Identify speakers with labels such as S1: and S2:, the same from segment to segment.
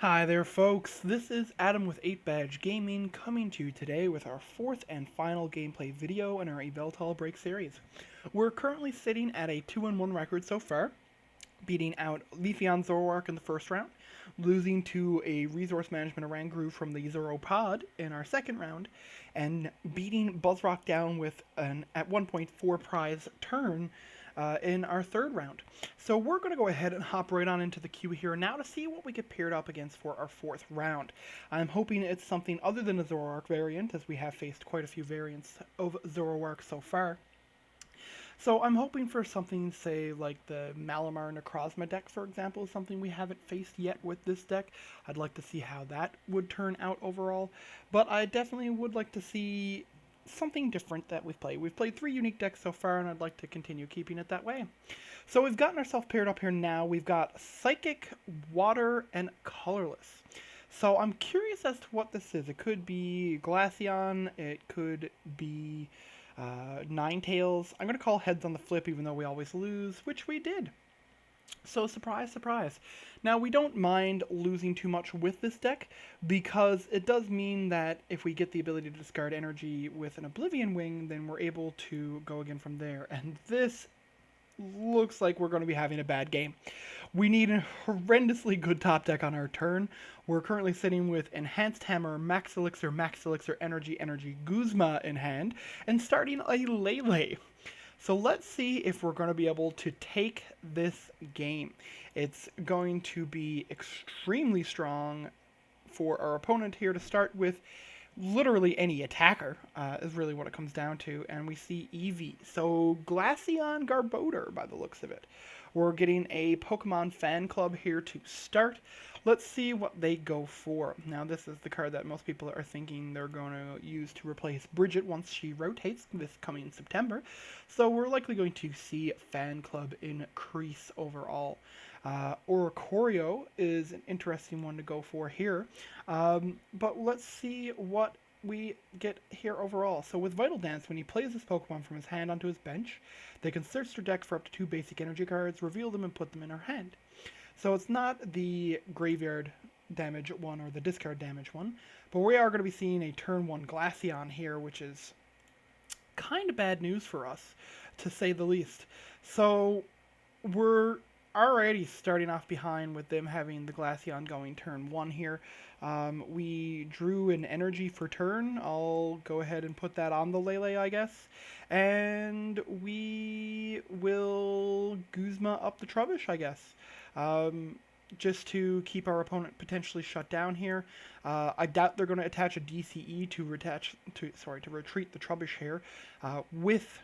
S1: Hi there folks, this is Adam with 8Badge Gaming coming to you today with our fourth and final gameplay video in our Yveltal Break series. We're currently sitting at a 2-1 record so far, beating out Glaceon Zoroark in the first round, losing to a Resource Management Oranguru from the Zoropod in our second round, and beating Buzzrock down with an at 1.4 prize turn in our third round. So we're going to go ahead and hop right on into the queue here now to see what we get paired up against for our fourth round. I'm hoping it's something other than a Zoroark variant, as we have faced quite a few variants of Zoroark so far. So I'm hoping for something, say, like the Malamar Necrozma deck, for example, something we haven't faced yet with this deck. I'd like to see how that would turn out overall, but I definitely would like to see something different that we've played. We've played 3 unique decks so far, and I'd like to continue keeping it that way. So we've gotten ourselves paired up here now. We've got Psychic, Water, and Colorless. So I'm curious as to what this is. It could be Glaceon, it could be Ninetales. I'm going to call heads on the flip even though we always lose, which we did. So surprise, surprise. Now we don't mind losing too much with this deck because it does mean that if we get the ability to discard energy with an Oblivion Wing, then we're able to go again from there. And this looks like we're going to be having a bad game. We need a horrendously good top deck on our turn. We're currently sitting with Enhanced Hammer, Max Elixir, Energy, Guzma in hand, and starting a Lele. So let's see if we're going to be able to take this game. It's going to be extremely strong for our opponent here to start with. Literally any attacker is really what it comes down to, and we see Eevee. So Glaceon Garbodor by the looks of it. We're getting a Pokemon fan club here to start. Let's see what they go for. Now this is the card that most people are thinking they're going to use to replace Bridget once she rotates this coming September. So we're likely going to see fan club increase overall. Oricorio is an interesting one to go for here. But let's see what we get here overall. So with Vital Dance, when he plays this Pokemon from his hand onto his bench, they can search their deck for up to 2 basic energy cards, reveal them, and put them in their hand. So it's not the graveyard damage one or the discard damage one, but we are going to be seeing a turn 1 Glaceon here, which is kind of bad news for us, to say the least. So we're already starting off behind with them having the Glaceon going turn 1 here. We drew an energy for turn. I'll go ahead and put that on the Lele, I guess. And we will Guzma up the Trubbish, I guess. Just to keep our opponent potentially shut down here. I doubt they're going to attach a DCE to retreat the Trubbish here with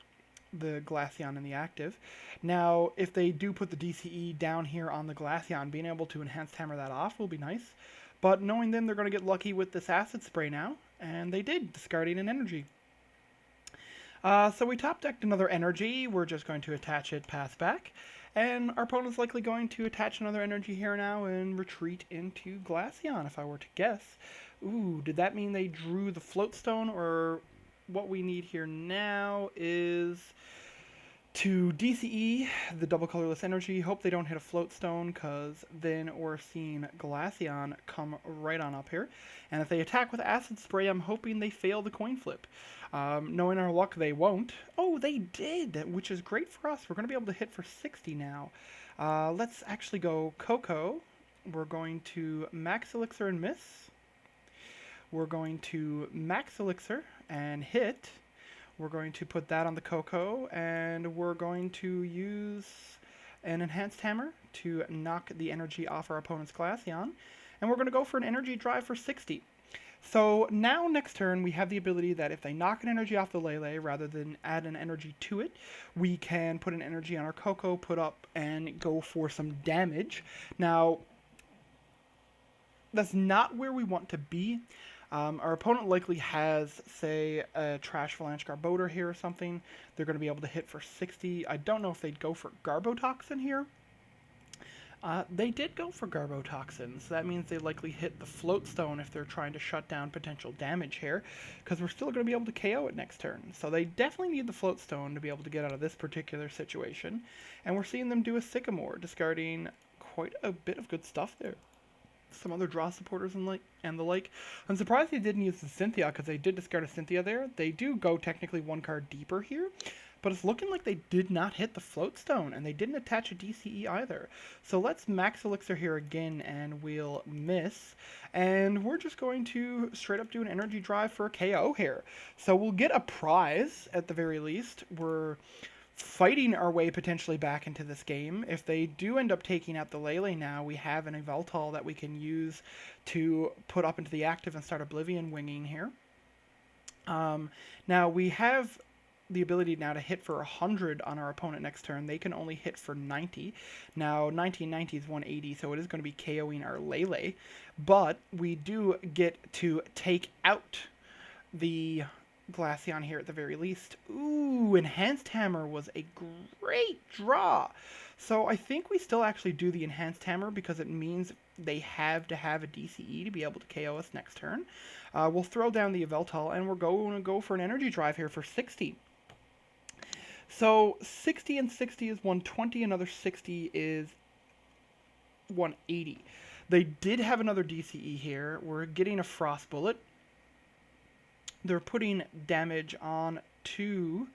S1: the Glaceon in the active. Now, if they do put the DCE down here on the Glaceon, being able to Enhanced Hammer that off will be nice. But knowing them, they're going to get lucky with this Acid Spray now, and they did, discarding an energy. So we top decked another energy. We're just going to attach it, pass back. And our opponent's likely going to attach another energy here now and retreat into Glaceon, if I were to guess. Ooh, did that mean they drew the Floatstone? Or what we need here now is to DCE the double colorless energy. Hope they don't hit a Floatstone, because then we're seeing Glaceon come right on up here. And if they attack with Acid Spray, I'm hoping they fail the coin flip. Knowing our luck, they won't. Oh, they did, which is great for us. We're going to be able to hit for 60 now. Let's actually go Coco. We're going to Max Elixir and miss. We're going to Max Elixir and hit. We're going to put that on the Coco, and we're going to use an Enhanced Hammer to knock the energy off our opponent's Glaceon. And we're going to go for an energy drive for 60. So now next turn we have the ability that if they knock an energy off the Lele rather than add an energy to it, we can put an energy on our Coco, put up, and go for some damage. Now, that's not where we want to be. Our opponent likely has, say, a Trash Phalanx Garbodor here or something. They're going to be able to hit for 60. I don't know if they'd go for Garbotoxin here. They did go for Garbotoxin, so that means they likely hit the Floatstone if they're trying to shut down potential damage here, because we're still going to be able to KO it next turn. So they definitely need the Floatstone to be able to get out of this particular situation. And we're seeing them do a Sycamore, discarding quite a bit of good stuff there. some other draw supporters and the like. I'm surprised they didn't use the Cynthia, because they did discard a Cynthia there. They do go technically one card deeper here, but it's looking like they did not hit the Float Stone, and they didn't attach a DCE either. So let's Max Elixir here again, and we'll miss. And we're just going to straight up do an Energy Drive for a KO here. So we'll get a prize, at the very least. We're fighting our way potentially back into this game. If they do end up taking out the Lele now, we have an Yveltal that we can use to put up into the active and start Oblivion winging here. Now we have the ability now to hit for 100 on our opponent next turn. They can only hit for 90. Now 90 and 90 is 180, so it is going to be KOing our Lele. But we do get to take out the Glaceon here at the very least. Ooh, Enhanced Hammer was a great draw. So I think we still actually do the Enhanced Hammer, because it means they have to have a DCE to be able to KO us next turn. We'll throw down the Yveltal, and we're going to go for an Energy Drive here for 60. So 60 and 60 is 120, another 60 is 180. They did have another DCE here. We're getting a Frost Bullet. They're putting damage on to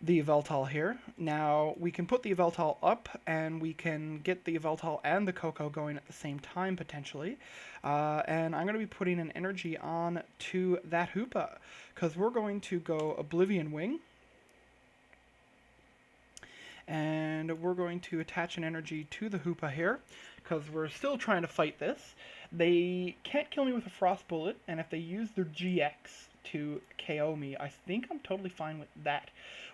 S1: the Yveltal here. Now, we can put the Yveltal up, and we can get the Yveltal and the Coco going at the same time, potentially. And I'm going to be putting an energy on to that Hoopa, because we're going to go Oblivion Wing. And we're going to attach an energy to the Hoopa here, because we're still trying to fight this. They can't kill me with a Frost Bullet, and if they use their GX to KO me, I think I'm totally fine with that.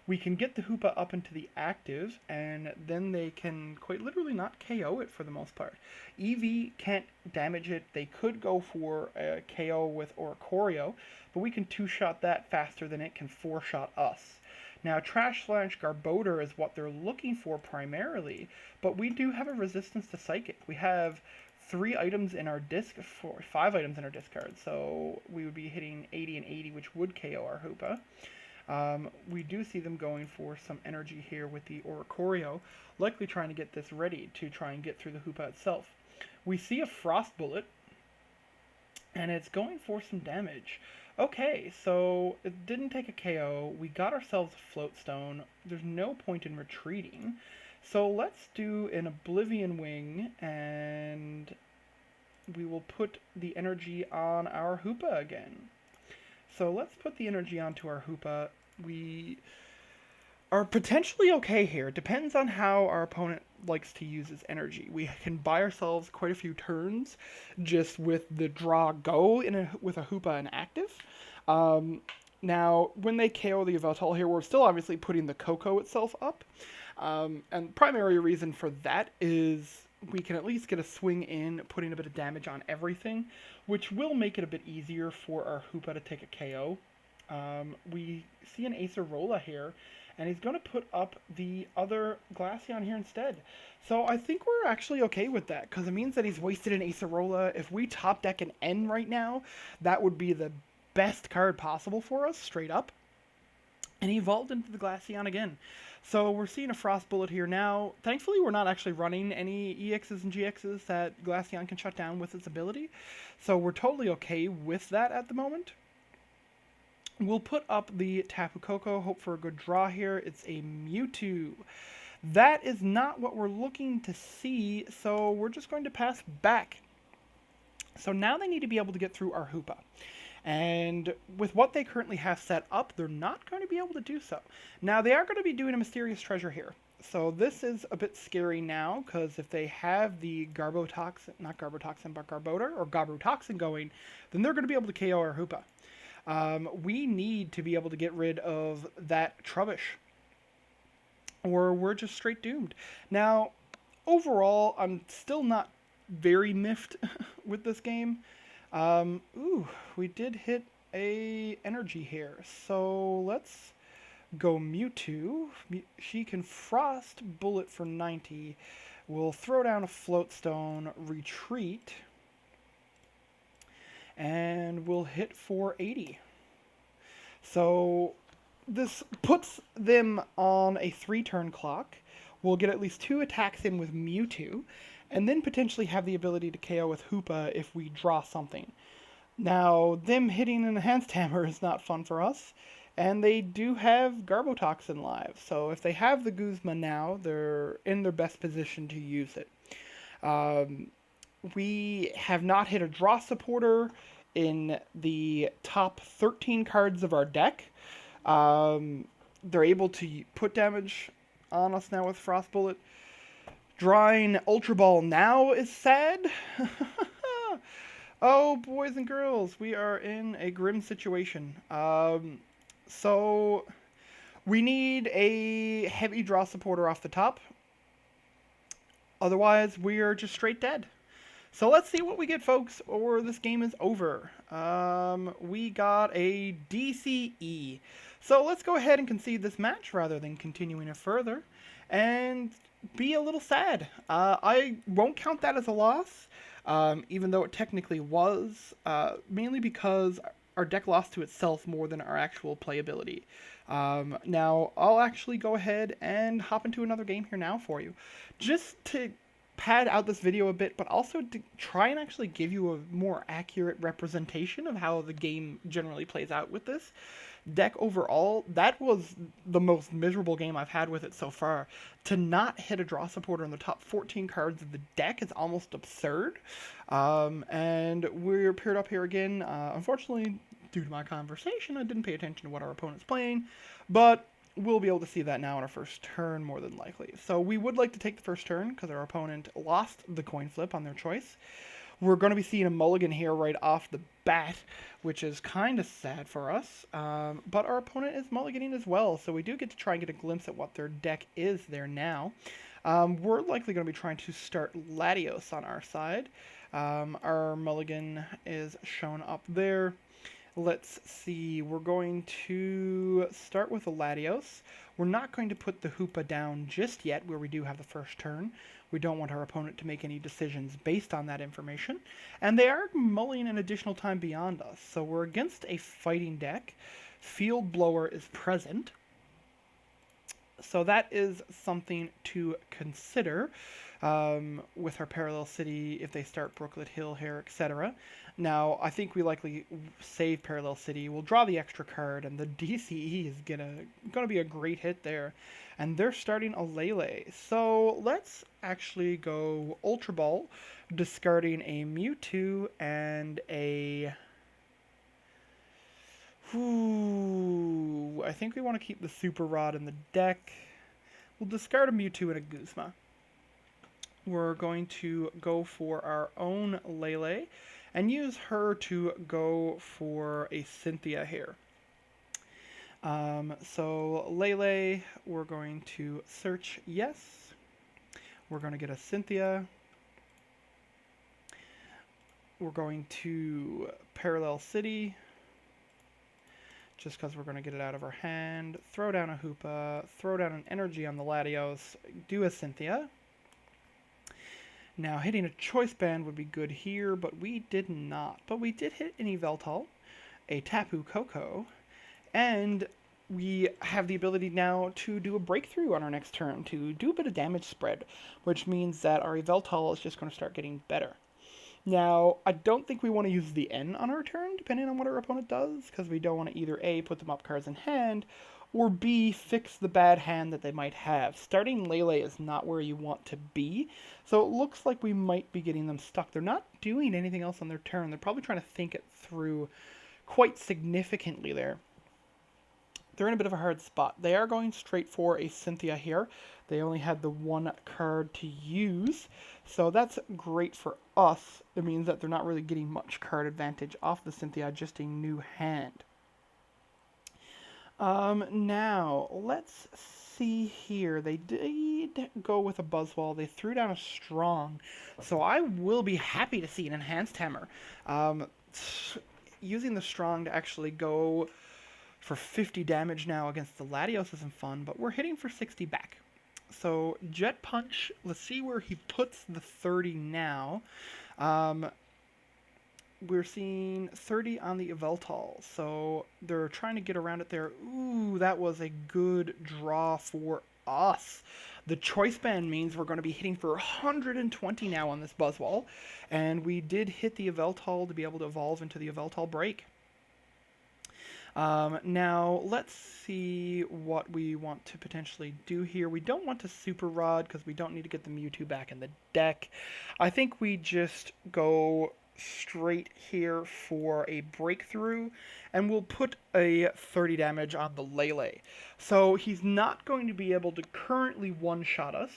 S1: We can get the Hoopa up into the active, and then they can quite literally not KO it for the most part. Eevee can't damage it. They could go for a KO with Oricorio, but we can two-shot that faster than it can four-shot us. Now, Trash Slash Garbodor is what they're looking for primarily, but we do have a resistance to Psychic. We have 3 items in our disc, 5 items in our discard, so we would be hitting 80 and 80, which would KO our Hoopa. We do see them going for some energy here with the Oricorio, likely trying to get this ready to try and get through the Hoopa itself. We see a Frost Bullet, and it's going for some damage. Okay, so it didn't take a KO. We got ourselves a Float Stone. There's no point in retreating. So let's do an Oblivion Wing, and we will put the energy on our Hoopa again. So let's put the energy onto our Hoopa. We are potentially okay here. It depends on how our opponent likes to use his energy. We can buy ourselves quite a few turns just with the draw go with a Hoopa and active. Now, when they KO the Yveltal here, we're still obviously putting the Coco itself up. And primary reason for that is we can at least get a swing in, putting a bit of damage on everything, which will make it a bit easier for our Hoopa to take a KO. We see an Acerola here, and he's going to put up the other Glaceon here instead. So I think we're actually okay with that, because it means that he's wasted an Acerola. If we top deck an N right now, that would be the best card possible for us, straight up. And he evolved into the Glaceon again. So we're seeing a Frost Bullet here now. Thankfully, we're not actually running any EXs and GXs that Glaceon can shut down with its ability. So we're totally okay with that at the moment. We'll put up the Tapu Koko, hope for a good draw here. It's a Mewtwo. That is not what we're looking to see, so we're just going to pass back. So now they need to be able to get through our Hoopa. And with what they currently have set up, they're not going to be able to do so. Now, they are going to be doing a Mysterious Treasure here. So this is a bit scary now, because if they have the Garbotoxin, not Garbotoxin, but Garbodor, or Garbotoxin going, then they're going to be able to KO our Hoopa. We need to be able to get rid of that Trubbish, or we're just straight doomed. Now, overall, I'm still not very miffed with this game. Ooh, we did hit a energy here, so let's go Mewtwo. She can Frost Bullet for 90. We'll throw down a Float Stone, retreat, and we'll hit for 80. So this puts them on a 3-turn clock. We'll get at least 2 attacks in with Mewtwo, and then potentially have the ability to KO with Hoopa if we draw something. Now, them hitting an Enhanced Hammer is not fun for us, and they do have Garbotoxin live, so if they have the Guzma now, they're in their best position to use it. We have not hit a draw supporter in the top 13 cards of our deck. They're able to put damage on us now with Frost Bullet. Drawing Ultra Ball now is sad. Oh, boys and girls, we are in a grim situation. So we need a heavy draw supporter off the top. Otherwise, we are just straight dead. So let's see what we get, folks, or this game is over. We got a DCE. So let's go ahead and concede this match rather than continuing it further and be a little sad. I won't count that as a loss, even though it technically was, mainly because our deck lost to itself more than our actual playability. Now, I'll actually go ahead and hop into another game here now for you, just to pad out this video a bit, but also to try and actually give you a more accurate representation of how the game generally plays out with this deck overall. That was the most miserable game I've had with it so far. To not hit a draw supporter in the top 14 cards of the deck is almost absurd. And we're paired up here again. Unfortunately, due to my conversation, I didn't pay attention to what our opponent's playing, but we'll be able to see that now on our first turn, more than likely. So we would like to take the first turn, because our opponent lost the coin flip on their choice. We're going to be seeing a mulligan here right off the bat, which is kind of sad for us. But our opponent is mulliganing as well, so we do get to try and get a glimpse at what their deck is there now. We're likely going to be trying to start Latios on our side. Our mulligan is shown up there. Let's see, we're going to start with a Latios. We're not going to put the Hoopa down just yet, where we do have the first turn. We don't want our opponent to make any decisions based on that information. And they are mulling an additional time beyond us, so we're against a fighting deck. Field Blower is present, so that is something to consider with our Parallel City if they start Brooklet Hill here, etc. Now, I think we likely save Parallel City. We'll draw the extra card, and the DCE is gonna be a great hit there. And they're starting a Lele. So let's actually go Ultra Ball, discarding a Mewtwo and a... Ooh, I think we want to keep the Super Rod in the deck. We'll discard a Mewtwo and a Guzma. We're going to go for our own Lele and use her to go for a Cynthia here. So Lele, we're going to search yes. We're going to get a Cynthia. We're going to Parallel City, just because we're going to get it out of our hand. Throw down a Hoopa, throw down an energy on the Latios, do a Cynthia. Now, hitting a Choice Band would be good here, but we did not. But we did hit an Yveltal, a Tapu Koko, and we have the ability now to do a breakthrough on our next turn, to do a bit of damage spread, which means that our Yveltal is just going to start getting better. Now, I don't think we want to use the N on our turn, depending on what our opponent does, because we don't want to either A, put them up cards in hand, or B, fix the bad hand that they might have. Starting Lele is not where you want to be, so it looks like we might be getting them stuck. They're not doing anything else on their turn. They're probably trying to think it through quite significantly there. They're in a bit of a hard spot. They are going straight for a Cynthia here. They only had the one card to use, so that's great for us. It means that they're not really getting much card advantage off the Cynthia, just a new hand. Now, let's see here. They did go with a Buzzole. They threw down a Strong, so I will be happy to see an Enhanced Hammer. Using the Strong to actually go for 50 damage now against the Latios isn't fun, but we're hitting for 60 back. So, Jet Punch, let's see where he puts the 30 now. We're seeing 30 on the Yveltal, so they're trying to get around it there. Ooh, that was a good draw for us. The choice band means we're going to be hitting for 120 now on this Buzzole, and we did hit the Yveltal to be able to evolve into the Yveltal Break. Now, let's see what we want to potentially do here. We don't want to Super Rod because we don't need to get the Mewtwo back in the deck. I think we just go straight here for a breakthrough, and we'll put a 30 damage on the Lele. So he's not going to be able to currently one-shot us.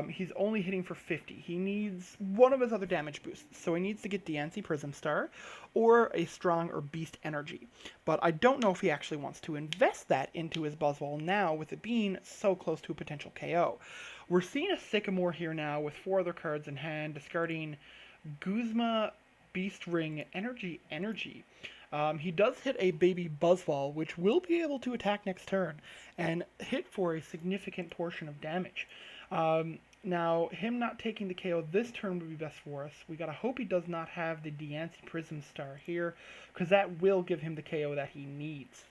S1: He's only hitting for 50. He needs one of his other damage boosts, so he needs to get Diancie Prism Star or a Strong or Beast Energy. But I don't know if he actually wants to invest that into his Buzzole now, with it being so close to a potential KO. We're seeing a Sycamore here now with 4 other cards in hand, discarding Guzma, Beast Ring, Energy. He does hit a baby Buzzole, which will be able to attack next turn and hit for a significant portion of damage. Now, him not taking the KO this turn would be best for us. We gotta hope he does not have the Diancie Prism Star here, because that will give him the KO that he needs.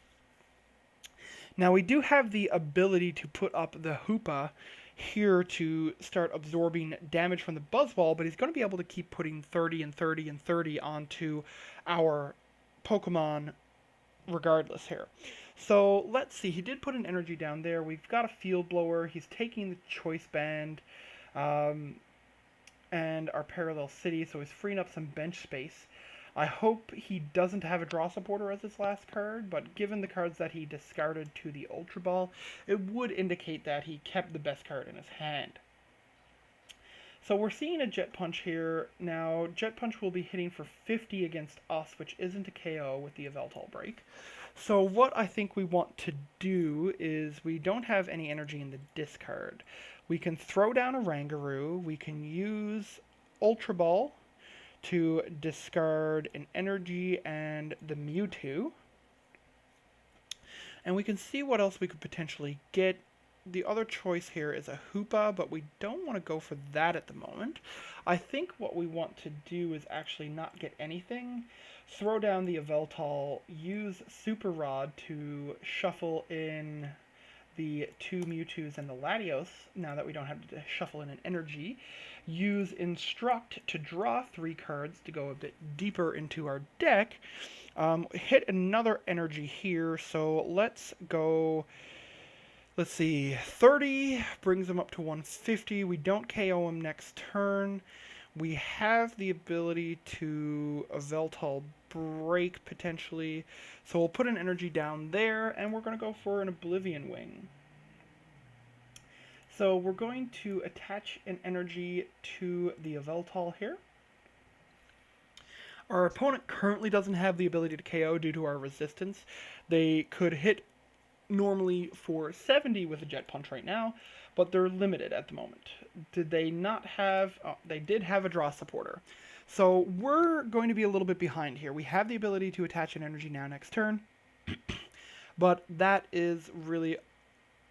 S1: Now, we do have the ability to put up the Hoopa here to start absorbing damage from the Buzzole, but he's going to be able to keep putting 30 and 30 and 30 onto our Pokemon regardless here. So let's see, he did put an energy down there. We've got a Field Blower. He's taking the Choice Band and our Parallel City, so he's freeing up some bench space. I hope he doesn't have a Draw Supporter as his last card, but given the cards that he discarded to the Ultra Ball, it would indicate that he kept the best card in his hand. So we're seeing a Jet Punch here. Now, Jet Punch will be hitting for 50 against us, which isn't a KO with the Yveltal Break. So what I think we want to do is, we don't have any energy in the discard. We can throw down a Rangaroo. We can use Ultra Ball to discard an energy and the Mewtwo. And we can see what else we could potentially get. The other choice here is a Hoopa, but we don't want to go for that at the moment. I think what we want to do is actually not get anything. Throw down the Yveltal, use Super Rod to shuffle in the 2 Mewtwo's and the Latios, now that we don't have to shuffle in an energy. Use Instruct to draw 3 cards to go a bit deeper into our deck. Hit another energy here, so let's go... Let's see, 30 brings him up to 150. We don't KO him next turn. We have the ability to Yveltal Break, potentially. So we'll put an energy down there, and we're going to go for an Oblivion Wing. So we're going to attach an energy to the Yveltal here. Our opponent currently doesn't have the ability to KO due to our resistance. They could hit normally for 70 with a Jet Punch right now, but they're limited at the moment. Did they not have... Oh, they did have a Draw Supporter. So we're going to be a little bit behind here. We have the ability to attach an energy now next turn, but that is really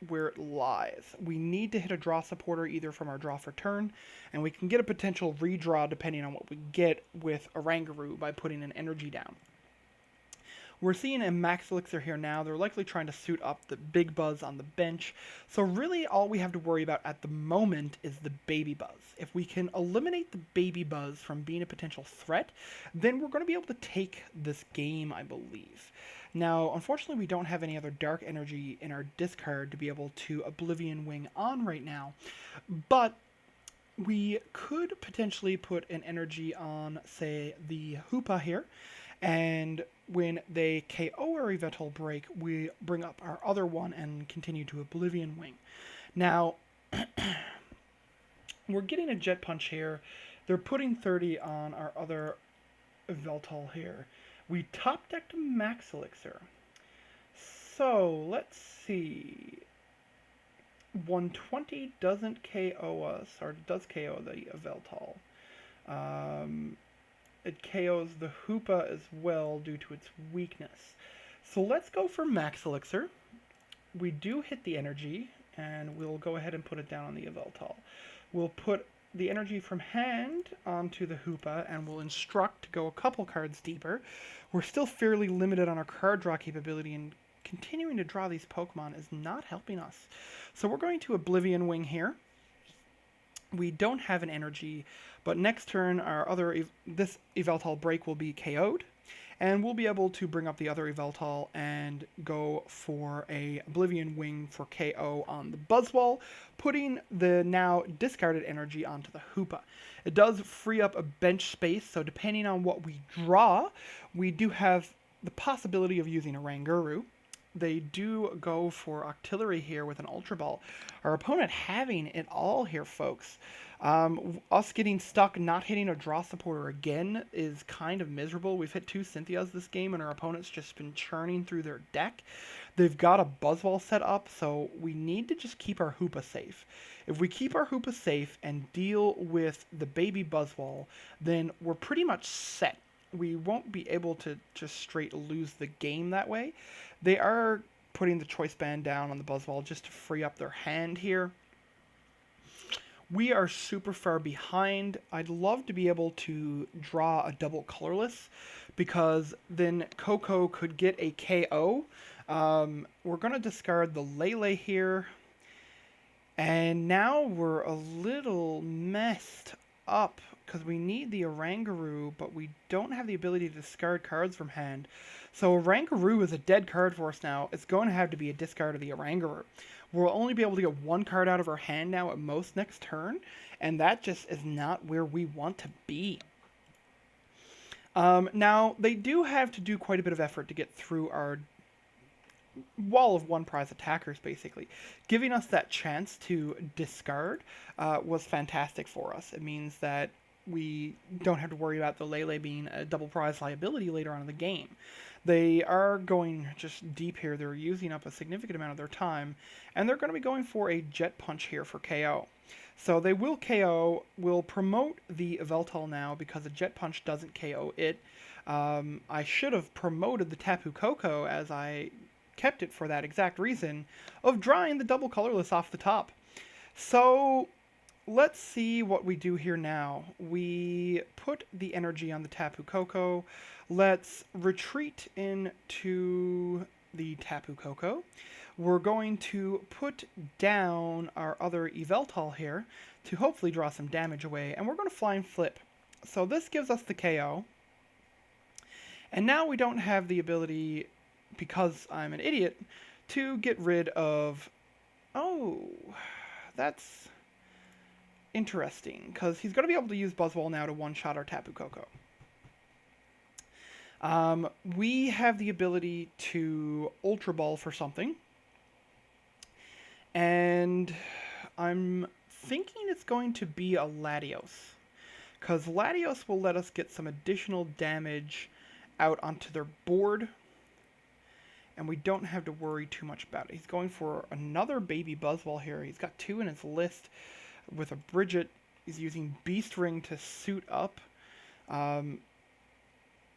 S1: where it lies. We need to hit a Draw Supporter either from our Draw for turn, and we can get a potential redraw depending on what we get with a Rangaroo by putting an energy down. We're seeing a Max Elixir here now. They're likely trying to suit up the Big Buzz on the bench. So really all we have to worry about at the moment is the Baby Buzz. If we can eliminate the Baby Buzz from being a potential threat, then we're going to be able to take this game, I believe. Now, unfortunately, we don't have any other Dark Energy in our discard to be able to Oblivion Wing on right now. But we could potentially put an energy on, say, the Hoopa here. And when they KO our Yveltal Break, we bring up our other one and continue to Oblivion Wing. Now, we're getting a Jet Punch here. They're putting 30 on our other Yveltal here. We top decked a Max Elixir. So, let's see. 120 doesn't KO us, or does KO the Yveltal. It KOs the Hoopa as well due to its weakness. So let's go for Max Elixir. We do hit the energy, and we'll go ahead and put it down on the Yveltal. We'll put the energy from hand onto the Hoopa, and we'll Instruct to go a couple cards deeper. We're still fairly limited on our card draw capability in continuing to draw these Pokemon is not helping us. So we're going to Oblivion Wing here. We don't have an energy, but next turn this Yveltal Break will be KO'd, and we'll be able to bring up the other Yveltal and go for a Oblivion Wing for KO on the Buzzole, putting the now discarded energy onto the Hoopa. It does free up a bench space, so depending on what we draw, we do have the possibility of using a Ranguru. They do go for Octillery here with an Ultra Ball. Our opponent having it all here, folks. Us getting stuck, not hitting a draw supporter again is kind of miserable. We've hit 2 Cynthias this game, and our opponent's just been churning through their deck. They've got a Buzzole set up, so we need to just keep our Hoopa safe. If we keep our Hoopa safe and deal with the baby Buzzole, then we're pretty much set. We won't be able to just straight lose the game that way. They are putting the Choice Band down on the Buzzole just to free up their hand here. We are super far behind. I'd love to be able to draw a double colorless, because then Coco could get a KO. We're going to discard the Lele here. And now we're a little messed up, because we need the Oranguru, but we don't have the ability to discard cards from hand. So Oranguru is a dead card for us now. It's going to have to be a discard of the Oranguru. We'll only be able to get 1 card out of our hand now at most next turn, and that just is not where we want to be. Now, they do have to do quite a bit of effort to get through our wall of 1 prize attackers, basically. Giving us that chance to discard was fantastic for us. It means that we don't have to worry about the Lele being a double prize liability later on in the game. They are going just deep here. They're using up a significant amount of their time, and they're going to be going for a Jet Punch here for KO. So they will KO. We'll promote the Yveltal now because a Jet Punch doesn't KO it. I should have promoted the Tapu Koko, as I kept it for that exact reason of drawing the double colorless off the top. So let's see what we do here now. We put the energy on the Tapu Koko. Let's retreat into the Tapu Koko. We're going to put down our other Yveltal here to hopefully draw some damage away, and we're going to Flying Flip. So this gives us the KO. And now we don't have the ability, because I'm an idiot, to get rid of... Oh, that's interesting, because he's going to be able to use Buzzole now to one-shot our Tapu Koko. We have the ability to Ultra Ball for something, and I'm thinking it's going to be a Latios, because Latios will let us get some additional damage out onto their board, and we don't have to worry too much about it. He's going for another baby Buzzole here. He's got 2 in his list with a Bridget. He's using Beast Ring to suit up.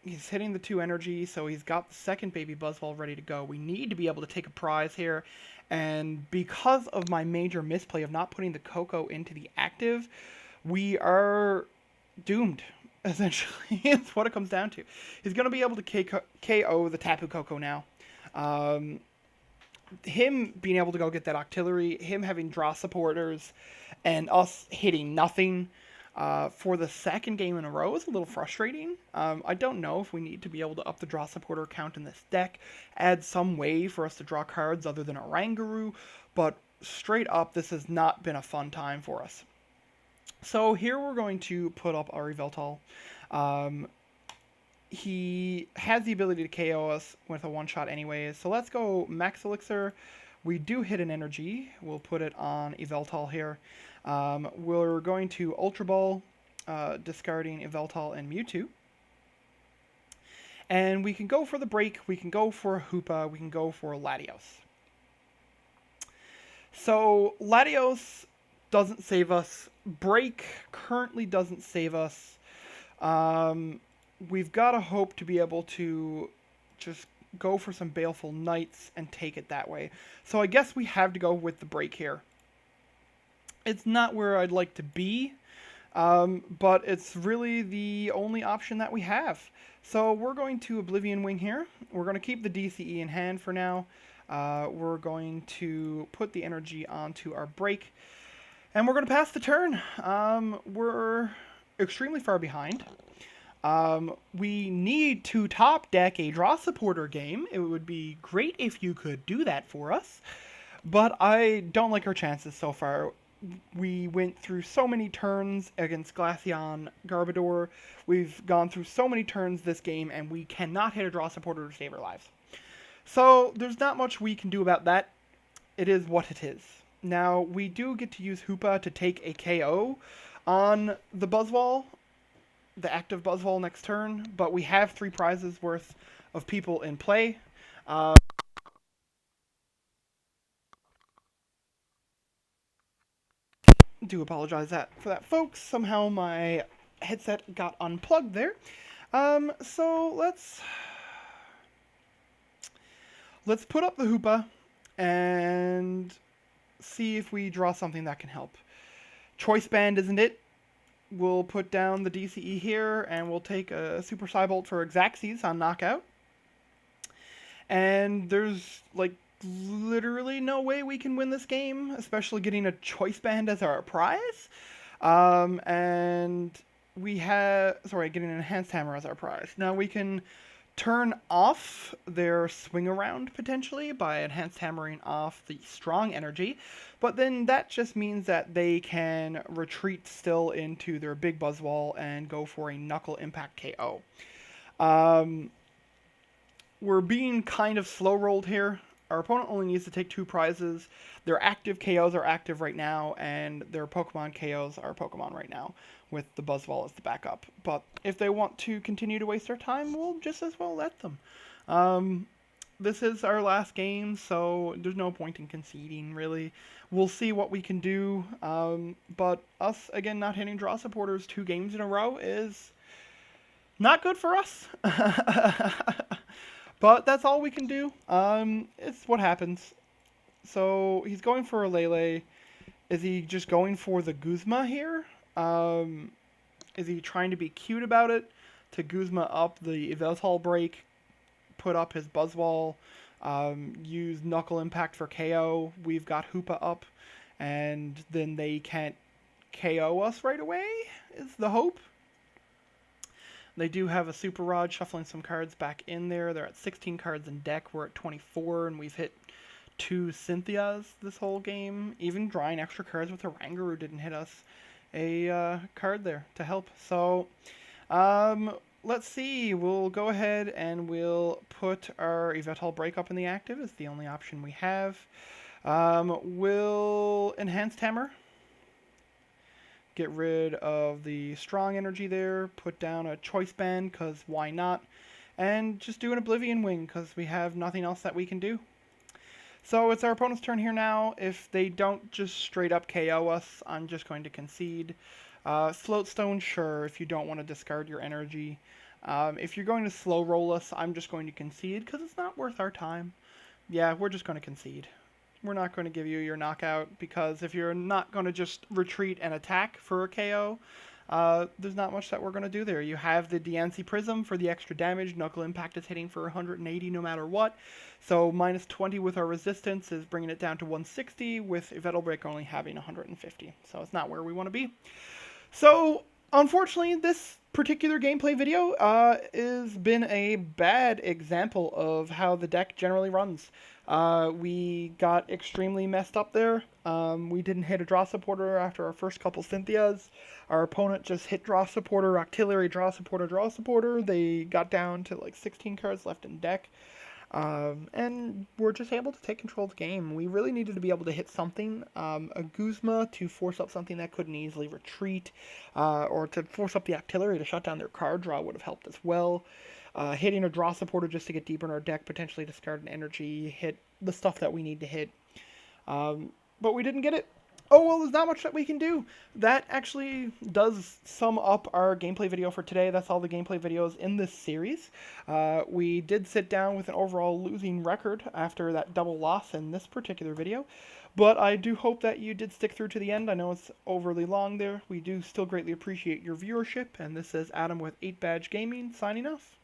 S1: He's hitting the 2 energy, so he's got the second baby Buzzole ready to go. We need to be able to take a prize here, and because of my major misplay of not putting the Koko into the active, we are doomed, essentially. It's what it comes down to. He's going to be able to KO the Tapu Koko now. Him being able to go get that Octillery, him having draw supporters, and us hitting nothing for the second game in a row is a little frustrating. I don't know if we need to be able to up the draw supporter count in this deck, add some way for us to draw cards other than Oranguru, but straight up, this has not been a fun time for us. So here we're going to put up our Yveltal. He has the ability to KO us with a one-shot anyways, so let's go Max Elixir. We do hit an energy. We'll put it on Yveltal here. We're going to Ultra Ball, discarding Yveltal and Mewtwo. And we can go for the Break, we can go for a Hoopa, we can go for a Latios. So Latios doesn't save us. Break currently doesn't save us. We've got to hope to be able to just go for some Baleful Knights and take it that way. So I guess we have to go with the Break here. It's not where I'd like to be, But it's really the only option that we have. So we're going to Oblivion Wing here. We're going to keep the DCE in hand for now. We're going to put the energy onto our break. And we're going to pass the turn. We're extremely far behind. We need to top deck a draw supporter game. It would be great if you could do that for us. But I don't like our chances so far. We went through so many turns against Glaceon, Garbodor. We've gone through so many turns this game, and we cannot hit a draw supporter to save our lives. So there's not much we can do about that. It is what it is. Now, we do get to use Hoopa to take a KO on the Buzzole, the active Buzzole next turn, but we have 3 prizes worth of people in play. Do apologize for that, folks. Somehow my headset got unplugged there. So let's put up the Hoopa and see if we draw something that can help. Choice Band isn't it. We'll put down the DCE here, and we'll take a Super Psybolt for Xaxes on knockout. And there's, like, literally no way we can win this game, especially getting a Choice Band as our prize. And we have, getting an Enhanced Hammer as our prize. Now we can turn off their swing around potentially by Enhanced Hammering off the strong energy, but then that just means that they can retreat still into their big Buzzole and go for a Knuckle Impact KO. We're being kind of slow-rolled here. Our opponent only needs to take 2 prizes. Their active KOs are active right now, and their Pokemon KOs are Pokemon right now, with the Buzzole as the backup. But if they want to continue to waste their time, we'll just as well let them. This is our last game, so there's no point in conceding, really. We'll see what we can do, but us, again, not hitting draw supporters 2 games in a row is not good for us. But that's all we can do. It's what happens. So he's going for a Lele. Is he just going for the Guzma here? Is he trying to be cute about it? To Guzma up the Yveltal Break, put up his Buzzole, use Knuckle Impact for KO. We've got Hoopa up, and then they can't KO us right away, is the hope. They do have a Super Rod, shuffling some cards back in there. They're at 16 cards in deck. We're at 24, and we've hit 2 Cynthias this whole game. Even drawing extra cards with a Rangaroo didn't hit us a card there to help. So, let's see. We'll go ahead and we'll put our Yveltal Break up in the active. It's the only option we have. We'll Enhanced Hammer. Get rid of the strong energy there, put down a Choice Band, because why not, and just do an Oblivion Wing, because we have nothing else that we can do. So it's our opponent's turn here now. If they don't just straight up KO us, I'm just going to concede. Floatstone, sure, if you don't want to discard your energy. If you're going to slow roll us, I'm just going to concede, because it's not worth our time. Yeah, we're just going to concede. We're not going to give you your knockout, because if you're not going to just retreat and attack for a KO, there's not much that we're going to do there. You have the Diancie Prism for the extra damage. Knuckle Impact is hitting for 180 no matter what. So minus 20 with our resistance is bringing it down to 160, with Yveltal Break only having 150. So it's not where we want to be. So, unfortunately, this particular gameplay video has been a bad example of how the deck generally runs. We got extremely messed up there. We didn't hit a draw supporter after our first couple Cynthias. Our opponent just hit draw supporter, Octillery, draw supporter, draw supporter. They got down to like 16 cards left in deck. And we're just able to take control of the game. We really needed to be able to hit something. A Guzma to force up something that couldn't easily retreat, or to force up the Octillery to shut down their card draw would have helped as well. Hitting a draw supporter just to get deeper in our deck, potentially discard an energy, hit the stuff that we need to hit. But we didn't get it. Oh, well, there's not much that we can do. That actually does sum up our gameplay video for today. That's all the gameplay videos in this series. We did sit down with an overall losing record after that double loss in this particular video. But I do hope that you did stick through to the end. I know it's overly long there. We do still greatly appreciate your viewership. And this is Adam with 8 Badge Gaming signing off.